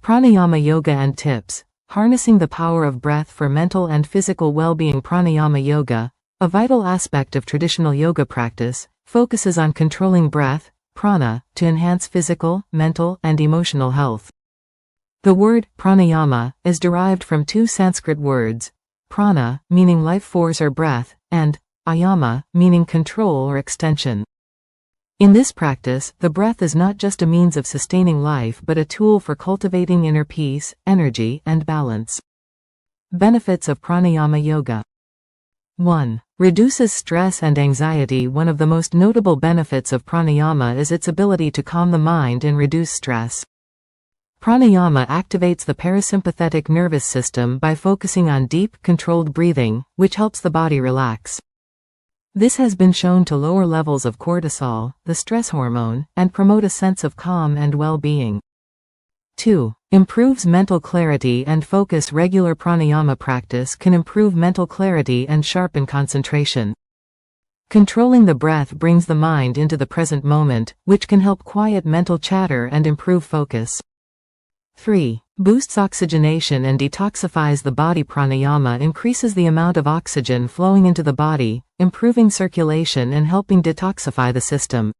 Pranayama Yoga and tips. Harnessing the power of breath for mental and physical well-being. Pranayama Yoga, a vital aspect of traditional yoga practice, focuses on controlling breath, prana, to enhance physical, mental, and emotional health. The word pranayama is derived from two Sanskrit words, prana, meaning life force or breath, and ayama, meaning control or extension. In this practice, the breath is not just a means of sustaining life but a tool for cultivating inner peace, energy, and balance. Benefits of Pranayama Yoga. 1. Reduces stress and anxiety. One of the most notable benefits of pranayama is its ability to calm the mind and reduce stress. Pranayama activates the parasympathetic nervous system by focusing on deep, controlled breathing, which helps the body relax. This has been shown to lower levels of cortisol, the stress hormone, and promote a sense of calm and well-being. 2. Improves mental clarity and focus. Regular pranayama practice can improve mental clarity and sharpen concentration. Controlling the breath brings the mind into the present moment, which can help quiet mental chatter and improve focus. 3. Boosts oxygenation and detoxifies the body. Pranayama increases the amount of oxygen flowing into the body, improving circulation and helping detoxify the system.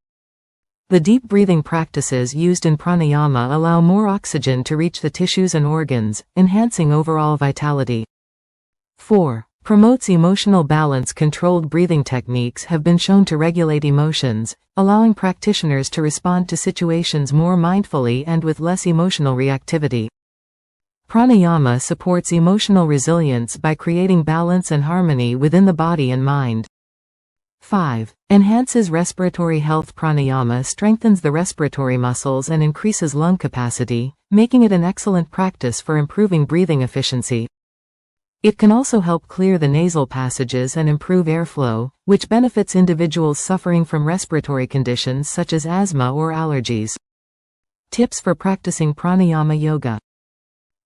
The deep breathing practices used in pranayama allow more oxygen to reach the tissues and organs, enhancing overall vitality. 4. Promotes emotional balance. Controlled breathing techniques have been shown to regulate emotions, allowing practitioners to respond to situations more mindfully and with less emotional reactivity. Pranayama supports emotional resilience by creating balance and harmony within the body and mind. 5. Enhances respiratory health. Pranayama strengthens the respiratory muscles and increases lung capacity, making it an excellent practice for improving breathing efficiency. It can also help clear the nasal passages and improve airflow, which benefits individuals suffering from respiratory conditions such as asthma or allergies. Tips for practicing pranayama yoga.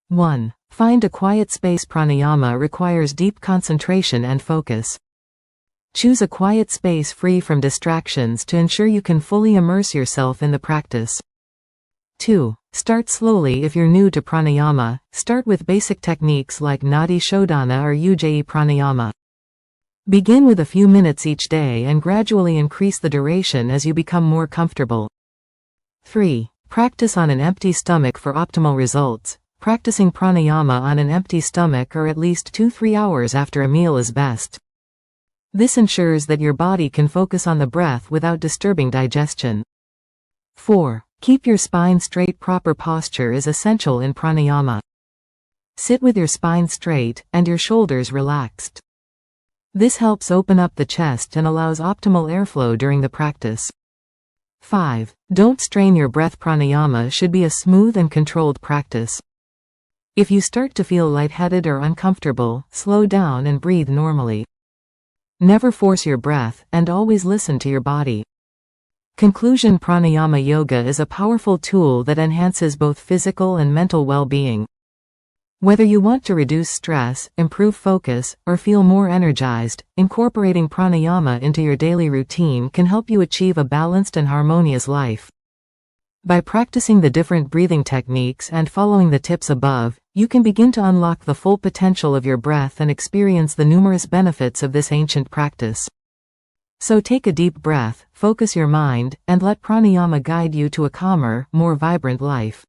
1. Find a quiet space. Pranayama requires deep concentration and focus. Choose a quiet space free from distractions to ensure you can fully immerse yourself in the practice. 2. Start slowly. If you're new to pranayama, start with basic techniques like Nadi Shodhana or Ujjayi pranayama. Begin with a few minutes each day and gradually increase the duration as you become more comfortable. 3. Practice on an empty stomach for optimal results. Practicing pranayama on an empty stomach or at least 2-3 hours after a meal is best. This ensures that your body can focus on the breath without disturbing digestion. 4. Keep your spine straight. Proper posture is essential in pranayama. Sit with your spine straight and your shoulders relaxed. This helps open up the chest and allows optimal airflow during the practice. 5. Don't strain your breath. Pranayama should be a smooth and controlled practice. If you start to feel lightheaded or uncomfortable, slow down and breathe normally. Never force your breath, and always listen to your body. Conclusion. Pranayama Yoga is a powerful tool that enhances both physical and mental well-being. Whether you want to reduce stress, improve focus, or feel more energized, incorporating pranayama into your daily routine can help you achieve a balanced and harmonious life. By practicing the different breathing techniques and following the tips above, you can begin to unlock the full potential of your breath and experience the numerous benefits of this ancient practice. So take a deep breath, focus your mind, and let pranayama guide you to a calmer, more vibrant life.